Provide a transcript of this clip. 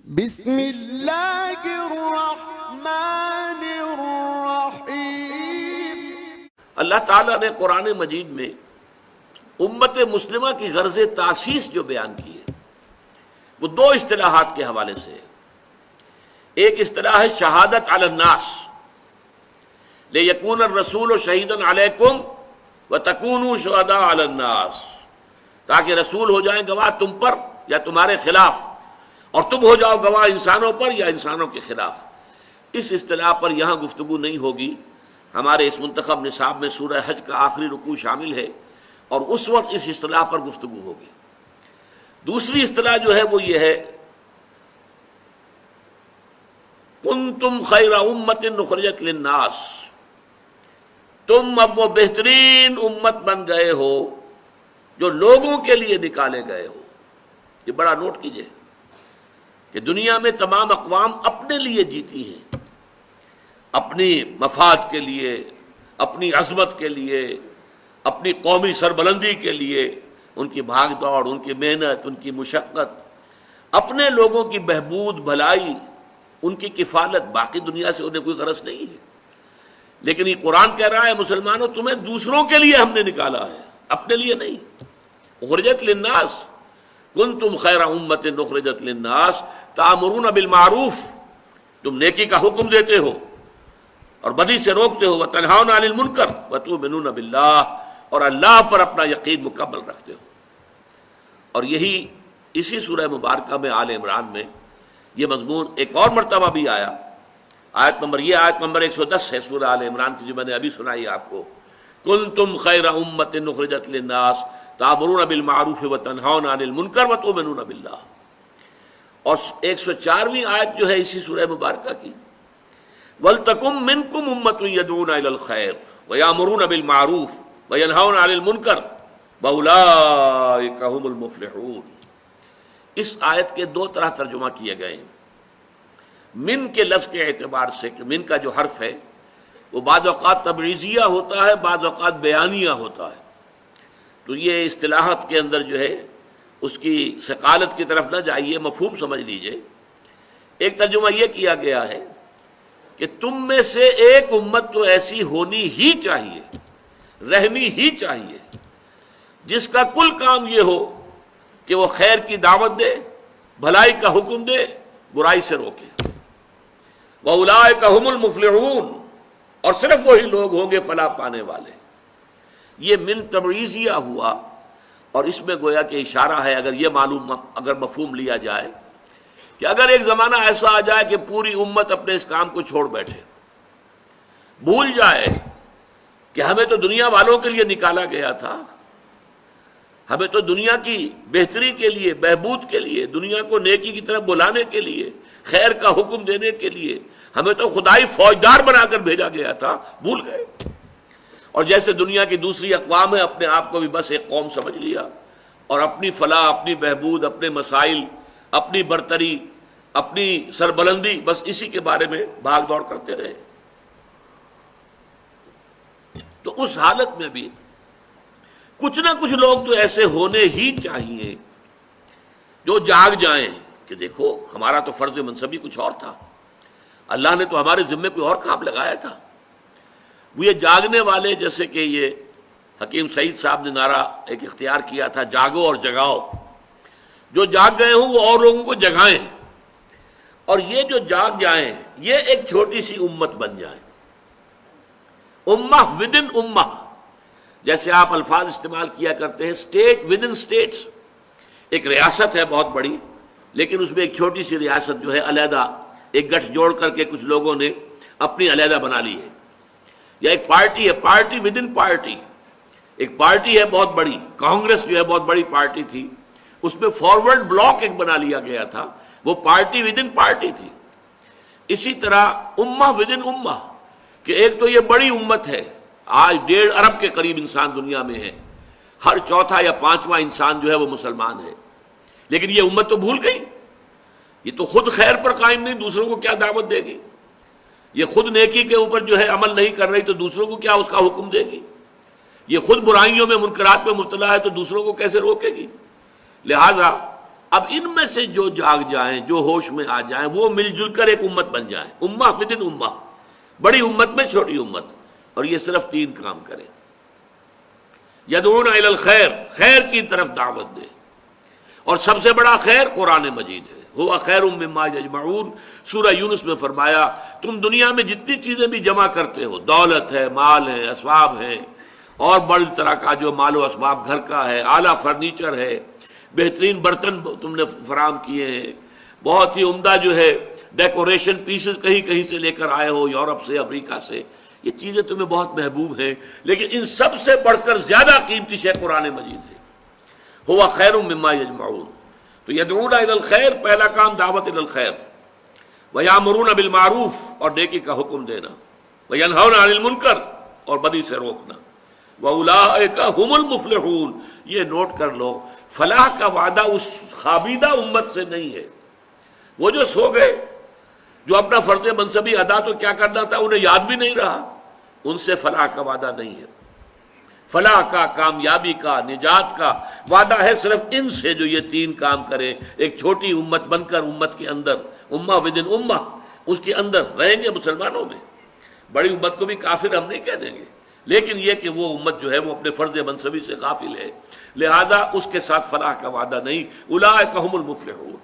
بسم اللہ الرحمن الرحیم۔ اللہ تعالیٰ نے قرآن مجید میں امت مسلمہ کی غرض تاسیس جو بیان کی ہے وہ دو اصطلاحات کے حوالے سے ہے۔ ایک اصطلاح ہے شہادت علی الناس، لیکون الرسول شہیدا علیکم وتکونوا شہداء علی الناس، تاکہ رسول ہو جائیں گواہ تم پر یا تمہارے خلاف، اور تم ہو جاؤ گواہ انسانوں پر یا انسانوں کے خلاف۔ اس اصطلاح پر یہاں گفتگو نہیں ہوگی، ہمارے اس منتخب نصاب میں سورہ حج کا آخری رکوع شامل ہے اور اس وقت اس اصطلاح پر گفتگو ہوگی۔ دوسری اصطلاح جو ہے وہ یہ ہے کنتم خیر امت اخرجت للناس، تم اب وہ بہترین امت بن گئے ہو جو لوگوں کے لیے نکالے گئے ہو۔ یہ بڑا نوٹ کیجئے کہ دنیا میں تمام اقوام اپنے لیے جیتی ہیں، اپنی مفاد کے لیے، اپنی عظمت کے لیے، اپنی قومی سربلندی کے لیے، ان کی بھاگ دوڑ، ان کی محنت، ان کی مشقت، اپنے لوگوں کی بہبود بھلائی، ان کی کفالت، باقی دنیا سے انہیں کوئی غرض نہیں ہے۔ لیکن یہ قرآن کہہ رہا ہے مسلمانوں تمہیں دوسروں کے لیے ہم نے نکالا ہے، اپنے لیے نہیں۔ اخرجت للناس کنتم خیر امت اخرجت للناس تأمرون بالمعروف، تم نیکی کا حکم دیتے ہو اور بدی سے روکتے ہو، وتنہون عن المنکر وتؤمنون باللہ، اور اللہ پر اپنا یقین مکمل رکھتے ہو۔ اور یہی اسی سورہ مبارکہ میں آل عمران میں یہ مضمون ایک اور مرتبہ بھی آیا۔ آیت نمبر 110 ہے سورہ آل عمران کی، جو میں نے ابھی سنائی آپ کو، کنتم خیر امت اخرجت للناس تأمرون بالمعروف وتنہون عن المنکر وتؤمنون باللہ۔ اور 104ویں آیت جو ہے اسی سورہ مبارکہ کی، وَلْتَكُن مِّنكُمْ أُمَّةٌ يَدْعُونَ إِلَى الْخَيْرِ وَيَأْمُرُونَ بِالْمَعْرُوفِ وَيَنْهَوْنَ عَنِ الْمُنكَرِ وَأُولَٰئِكَ هُمُ الْمُفْلِحُونَ۔ اس آیت کے دو طرح ترجمہ کیے گئے ہیں۔ من کے لفظ کے اعتبار سے کہ من کا جو حرف ہے وہ بعض اوقات تبعیضیہ ہوتا ہے، بعض اوقات بیانیہ ہوتا ہے، تو یہ اصطلاحات کے اندر جو ہے اس کی ثقالت کی طرف نہ جائیے، مفہوم سمجھ لیجئے۔ ایک ترجمہ یہ کیا گیا ہے کہ تم میں سے ایک امت تو ایسی ہونی ہی چاہیے، رہنی ہی چاہیے، جس کا کل کام یہ ہو کہ وہ خیر کی دعوت دے، بھلائی کا حکم دے، برائی سے روکے۔ وَأُولَٰئِكَ هُمُ الْمُفْلِحُونَ، اور صرف وہی لوگ ہوں گے فلاح پانے والے۔ یہ من تبعیضیہ ہوا، اور اس میں گویا کہ اشارہ ہے، اگر مفہوم لیا جائے کہ اگر ایک زمانہ ایسا آ جائے کہ پوری امت اپنے اس کام کو چھوڑ بیٹھے، بھول جائے کہ ہمیں تو دنیا والوں کے لیے نکالا گیا تھا، ہمیں تو دنیا کی بہتری کے لیے، بہبود کے لیے، دنیا کو نیکی کی طرف بلانے کے لیے، خیر کا حکم دینے کے لیے ہمیں تو خدائی فوجدار بنا کر بھیجا گیا تھا، بھول گئے۔ اور جیسے دنیا کی دوسری اقوام ہے، اپنے آپ کو بھی بس ایک قوم سمجھ لیا، اور اپنی فلاح، اپنی بہبود، اپنے مسائل، اپنی برتری، اپنی سربلندی، بس اسی کے بارے میں بھاگ دوڑ کرتے رہے۔ تو اس حالت میں بھی کچھ نہ کچھ لوگ تو ایسے ہونے ہی چاہیے جو جاگ جائیں کہ دیکھو ہمارا تو فرض منصبی کچھ اور تھا، اللہ نے تو ہمارے ذمے کوئی اور کام لگایا تھا۔ وہ یہ جاگنے والے، جیسے کہ یہ حکیم سعید صاحب نے نعرہ ایک اختیار کیا تھا، جاگو اور جگاؤ، جو جاگ گئے ہوں وہ اور لوگوں کو جگائیں، اور یہ جو جاگ جائیں یہ ایک چھوٹی سی امت بن جائیں، امہ ودن امہ۔ جیسے آپ الفاظ استعمال کیا کرتے ہیں اسٹیٹ ود ان اسٹیٹس، ایک ریاست ہے بہت بڑی، لیکن اس میں ایک چھوٹی سی ریاست جو ہے علیحدہ ایک گٹھ جوڑ کر کے کچھ لوگوں نے اپنی علیحدہ بنا لی ہے، یا ایک پارٹی ہے، پارٹی ود ان پارٹی، ایک پارٹی ہے بہت بڑی، کانگریس جو ہے بہت بڑی پارٹی تھی، اس میں فارورڈ بلاک ایک بنا لیا گیا تھا، وہ پارٹی ود ان پارٹی تھی۔ اسی طرح امہ ود ان امہ، کہ ایک تو یہ بڑی امت ہے، آج 1.5 ارب کے قریب انسان دنیا میں ہے، ہر چوتھا یا پانچواں انسان جو ہے وہ مسلمان ہے، لیکن یہ امت تو بھول گئی، یہ تو خود خیر پر قائم نہیں، دوسروں کو کیا دعوت دے گی؟ یہ خود نیکی کے اوپر جو ہے عمل نہیں کر رہی تو دوسروں کو کیا اس کا حکم دے گی؟ یہ خود برائیوں میں، منکرات میں مبتلا ہے تو دوسروں کو کیسے روکے گی؟ لہذا اب ان میں سے جو جاگ جائیں، جو ہوش میں آ جائیں، وہ مل جل کر ایک امت بن جائیں، امہ بدن امہ، بڑی امت میں چھوٹی امت، اور یہ صرف 3 کام کریں۔ یدعون الی الخیر، خیر کی طرف دعوت دے، اور سب سے بڑا خیر قرآن مجید ہے۔ ہوا خیر مما یجمعون، سورہ یونس میں فرمایا تم دنیا میں جتنی چیزیں بھی جمع کرتے ہو، دولت ہے، مال ہے، اسباب ہے، اور بڑی طرح کا جو مال و اسباب گھر کا ہے، اعلیٰ فرنیچر ہے، بہترین برتن تم نے فراہم کیے ہیں، بہت ہی عمدہ جو ہے ڈیکوریشن پیسز کہیں کہیں سے لے کر آئے ہو، یورپ سے، امریکہ سے، یہ چیزیں تمہیں بہت محبوب ہیں، لیکن ان سب سے بڑھ کر زیادہ قیمتی شے قرآن مجید ہے۔ ہوا خیر مما یجمعون، تو یدعون الی الخیر، پہلا کام دعوت الی الخیر، ویامرون بالمعروف، اور نیکی کا حکم دینا، وینہون عن المنکر، اور بدی سے روکنا، وَأُولَٰئِكَ هُمُ الْمُفْلِحُونَ، یہ نوٹ کر لو، فلاح کا وعدہ اس خابیدہ امت سے نہیں ہے، وہ جو سو گئے، جو اپنا فرض منصبی ادا تو کیا کرنا تھا انہیں یاد بھی نہیں رہا، ان سے فلاح کا وعدہ نہیں ہے۔ فلاح کا، کامیابی کا، نجات کا وعدہ ہے صرف ان سے جو یہ 3 کام کرے، ایک چھوٹی امت بن کر امت کے اندر، امہ ودن امہ، اس کے اندر رہیں گے مسلمانوں میں۔ بڑی امت کو بھی کافر ہم نہیں کہہ دیں گے، لیکن یہ کہ وہ امت جو ہے وہ اپنے فرض منصبی سے غافل ہے، لہذا اس کے ساتھ فلاح کا وعدہ نہیں۔ اولئک ھم المفلحون۔